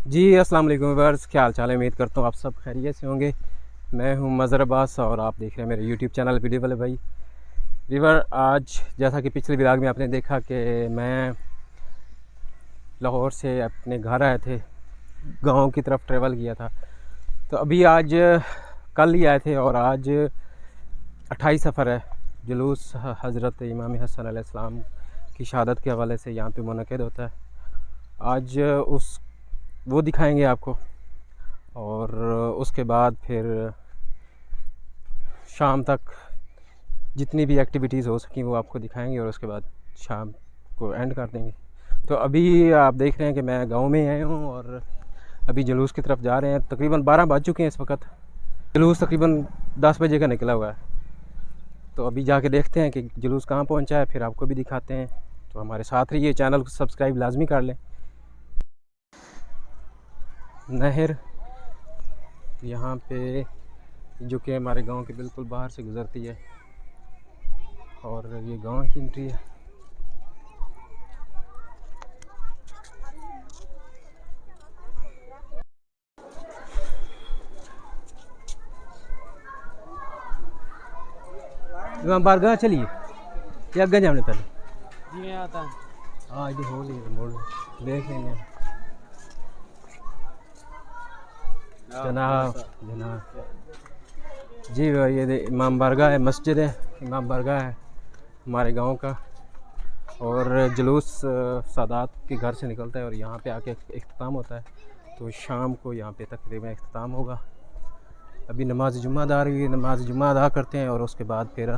जी अस्सलाम वालेकुम व्यूअर्स, क्या हाल चाल है। उम्मीद करता हूँ आप सब खैरियत से होंगे। मैं हूँ मज़हर अब्बास और आप देख रहे हैं मेरे यूट्यूब चैनल वीडियो वाले भाई। व्यूअर, आज जैसा कि पिछले व्लॉग में आपने देखा कि मैं लाहौर से अपने घर आए थे, गांव की तरफ ट्रेवल किया था। तो अभी आज कल ही आए थे और आज 28 सफ़र है। जुलूस हज़रत इमाम हसन अलैहिस्सलाम की शहादत के हवाले से यहाँ पे मुनक़िद होता है। आज वो दिखाएंगे आपको और उसके बाद फिर शाम तक जितनी भी एक्टिविटीज़ हो सकी वो आपको दिखाएंगे और उसके बाद शाम को एंड कर देंगे। तो अभी आप देख रहे हैं कि मैं गांव में आया हूँ और अभी जुलूस की तरफ जा रहे हैं। तकरीबन 12 बज चुके हैं इस वक्त। जुलूस तकरीबन 10 बजे का निकला हुआ है। तो अभी जाके देखते हैं कि जुलूस कहाँ पहुँचा है, फिर आपको भी दिखाते हैं। तो हमारे साथ रहिए, चैनल को सब्सक्राइब लाजमी कर लें। नहर यहाँ पे जो कि हमारे गांव के बिल्कुल बाहर से गुज़रती है और ये गांव की एंट्री है। इमाम बारगाह चलिए या अग्गा जाने पहले जी मैं आता है। हाँ इधर हो रही मोड़ देख लेंगे। जनाब जनाब जी ये इमाम बारगाह है, मस्जिद है, इमाम बारगाह है हमारे गांव का। और जुलूस सादात के घर से निकलता है और यहाँ पे आके इख्तिताम होता है। तो शाम को यहाँ पे तकरीबन इख्तिताम होगा। अभी नमाज जुम्मा अदा रही है, नमाज जुम्मा अदा करते हैं और उसके बाद फिर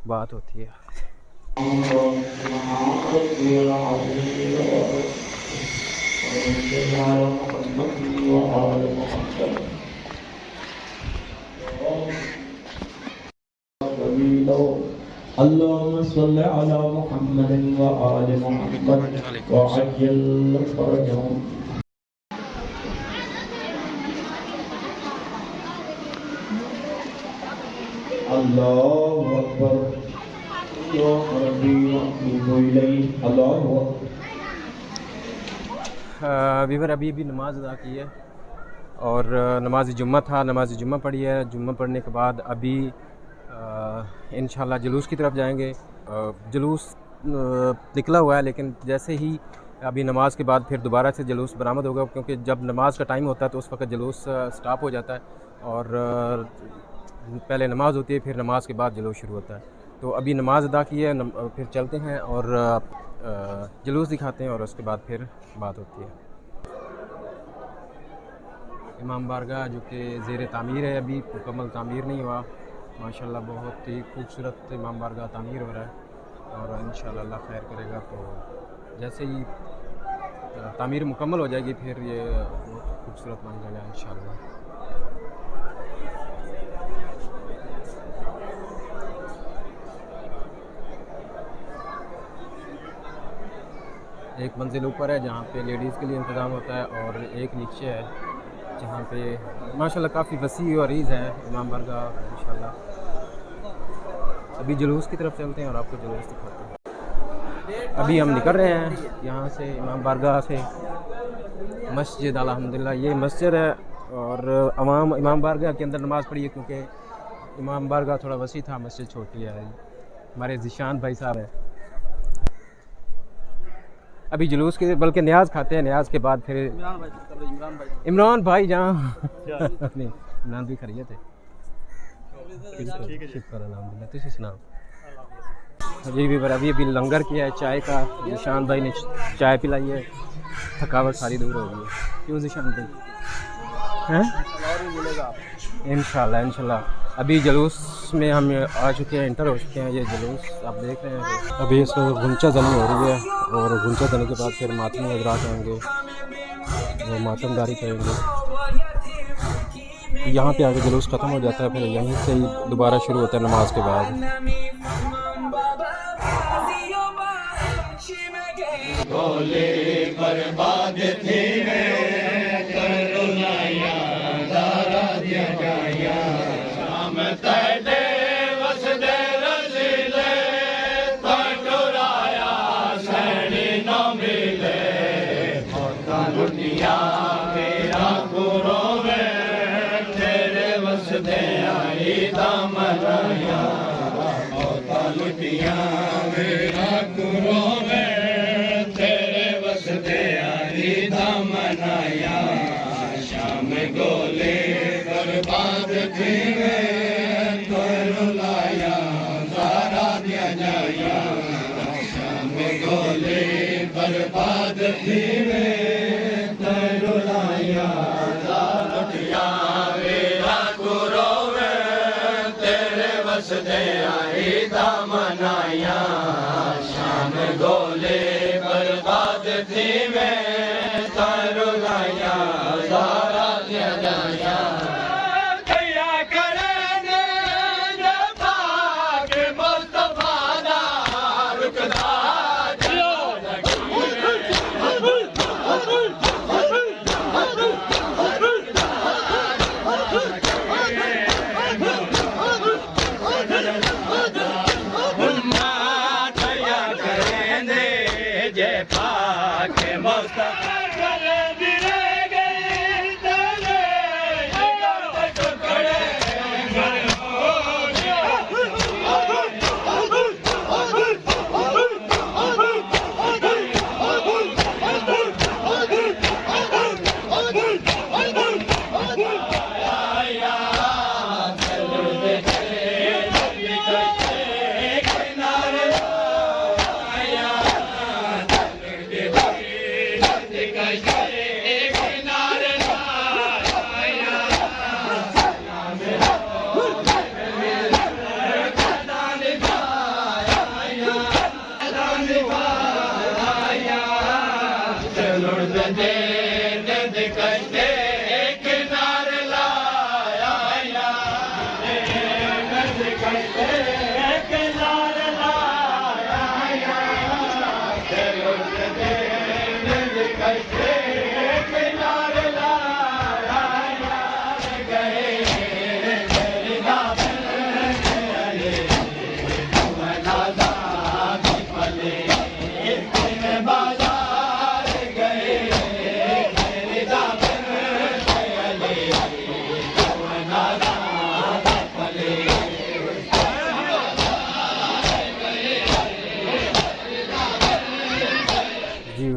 बात होती है। अल्लाहुम्मा सल्लि अला मुहम्मद व आलि मुहम्मद व अज्जिल फरजहुम। अल्लाहु अकबर। अल्लाहु रब्बी व अतूबु इलैहि। अल्लाहु वीवर अभी नमाज अदा की है और नमाज जुम्मा था, नमाज जुम्मा पढ़ी है। जुम्मा पढ़ने के बाद अभी इंशाल्लाह जुलूस की तरफ जाएंगे। जुलूस निकला हुआ है, लेकिन जैसे ही अभी नमाज के बाद फिर दोबारा से जुलूस बरामद होगा, क्योंकि जब नमाज का टाइम होता है तो उस वक्त जुलूस स्टॉप हो जाता है और पहले नमाज होती है, फिर नमाज के बाद जुलूस शुरू होता है। तो अभी नमाज अदा की है, फिर चलते हैं और जुलूस दिखाते हैं और उसके बाद फिर बात होती है। इमाम बारगाह जो कि ज़ेर तामीर है, अभी मुकम्मल तामीर नहीं हुआ। माशाल्लाह बहुत ही खूबसूरत इमाम बारगाह तामीर हो रहा है और इंशाल्लाह अल्लाह खैर करेगा। तो जैसे ही तामीर मुकम्मल हो जाएगी फिर ये बहुत खूबसूरत बन जाएगा इंशाल्लाह। एक मंजिल ऊपर है जहाँ पे लेडीज़ के लिए इंतज़ाम होता है और एक नीचे है जहाँ पे माशाल्लाह काफ़ी वसी और ईज़ है इमाम बारगाह इंशाल्लाह। अभी जुलूस की तरफ चलते हैं और आपको जुलूस दिखाते हैं। अभी हम निकल रहे हैं यहाँ से इमाम बारगाह से। मस्जिद अल्हम्दुलिल्लाह ये मस्जिद है और अवाम इमाम बारगाह के अंदर नमाज़ पढ़ी है, क्योंकि इमाम बारगाह थोड़ा वसी था, मस्जिद छोटी है। हमारे ज़िशान भाई साहब है। अभी जुलूस के बल्कि न्याज खाते हैं, न्याज के बाद फिर इमरान भाई जहाँ नहीं इमरान भी खरीदे थे। शुक्र अल्हम्दुलिल्लाह, तुझे सुनाओ। जी भी अभी लंगर किया है चाय का। निशान भाई ने चाय पिलाई है, थकावट सारी दूर हो गई है। क्यों निशान भाई हैं? इंशाल्लाह इंशाल्लाह। अभी जुलूस में हम आ चुके हैं, इंटर हो चुके हैं। ये जुलूस आप देख रहे हैं। अभी इस वक्त गुंचा जनी हो रही है और गुंचा जनी के बाद फिर मातमी हज़रात आएंगे, वो मातमदारी करेंगे। यहाँ पे आके जुलूस ख़त्म हो जाता है, फिर यहीं से ही दोबारा शुरू होता है नमाज के बाद। मेरा गुरु वे तेरे वसदे आई दामनाया मौता लुटिया मेरा गुरु वे तेरे वसदे आई दामनाया शाम गोले बर्बाद थी लाया सारा दिया जाया शाम गोले बर्बाद थी लाया लुटिया मेरा गुरु वे तेरे वसदे आई दामनाया शाम गोले बर्बाद थी लाया सारा दिया जाया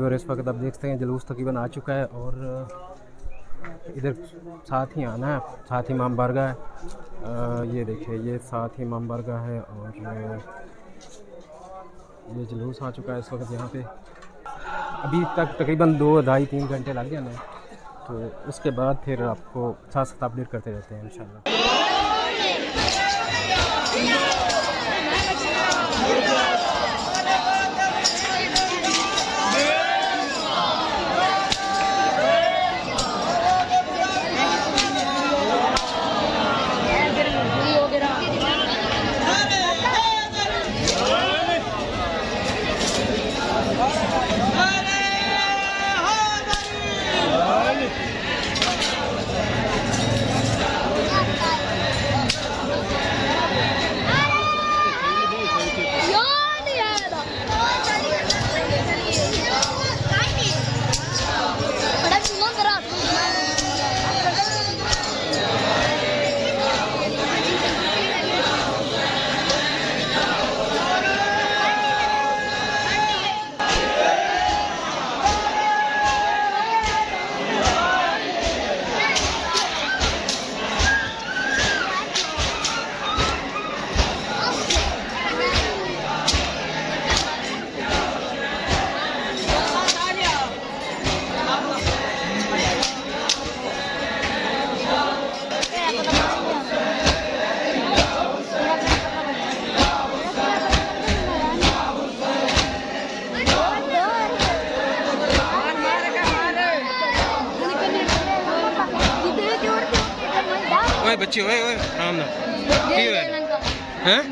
और इस वक्त आप देख सकते हैं जुलूस तकरीबन आ चुका है और इधर साथ ही आना है, साथ ही इमाम बारगाह है। ये देखिए ये साथ ही इमाम बारगाह है और ये जुलूस आ चुका है इस वक्त यहाँ पे। अभी तक तकरीबन 2-2.5-3 घंटे लग गए ना, तो उसके बाद फिर आपको साथ साथ अपडेट करते रहते हैं इंशाल्लाह। ओए बच्चे ओए ओए आराम ना की हो हैं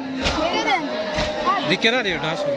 दिखे ना रे डांस हो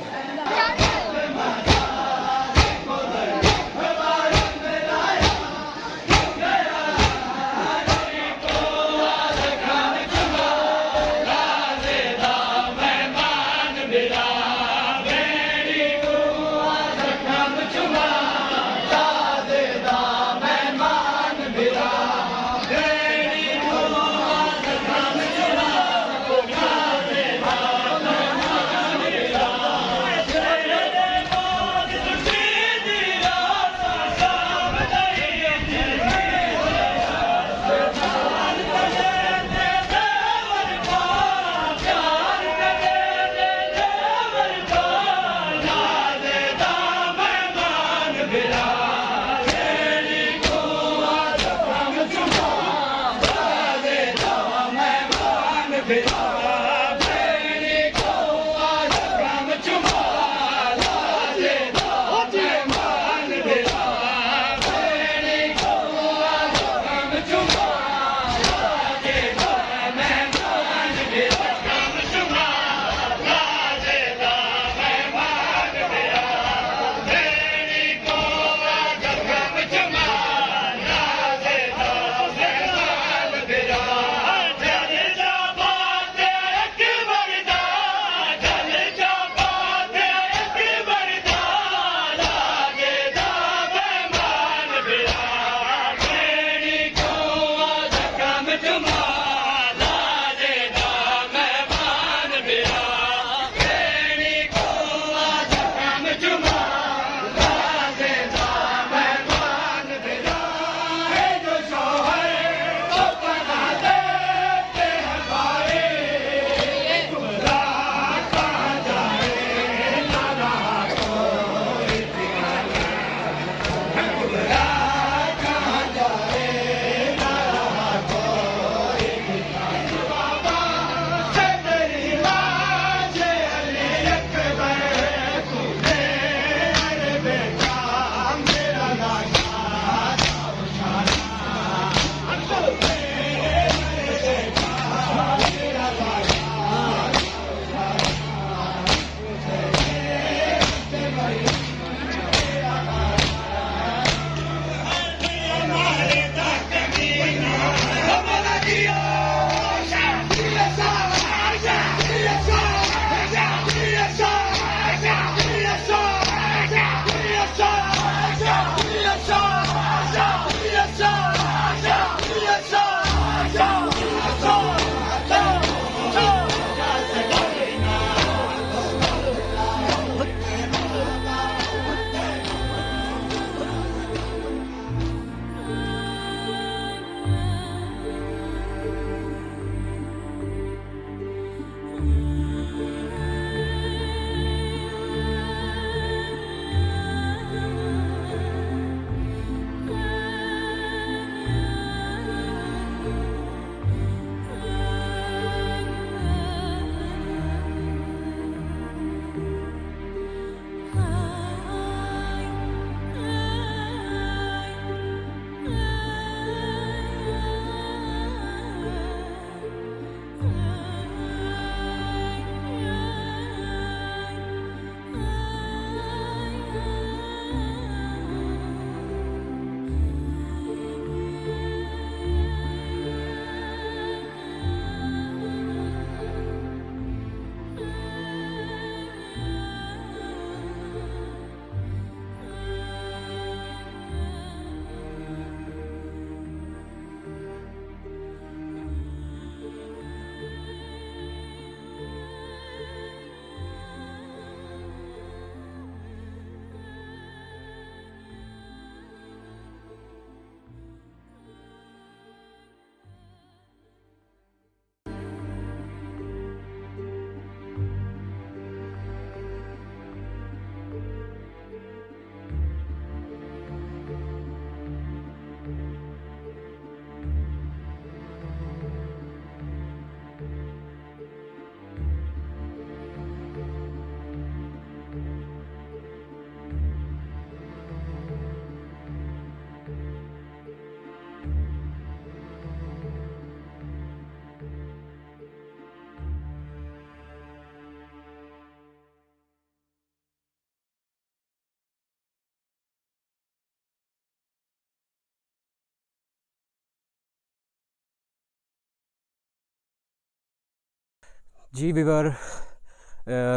जी वीवर,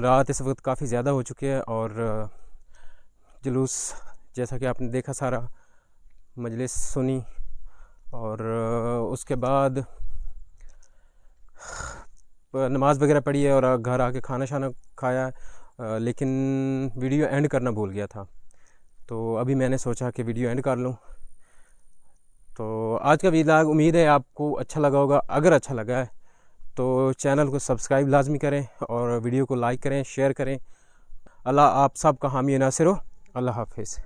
रात इस वक्त काफ़ी ज़्यादा हो चुकी है और जुलूस जैसा कि आपने देखा सारा मजलिस सुनी और उसके बाद नमाज़ वगैरह पढ़ी है और घर आके खाना शाना खाया, लेकिन वीडियो एंड करना भूल गया था। तो अभी मैंने सोचा कि वीडियो एंड कर लूँ। तो आज का व्लॉग उम्मीद है आपको अच्छा लगा होगा। अगर अच्छा लगा है तो चैनल को सब्सक्राइब लाजमी करें और वीडियो को लाइक करें, शेयर करें। अल्लाह आप सब का हामी नासिर हो। अल्लाह हाफिज़।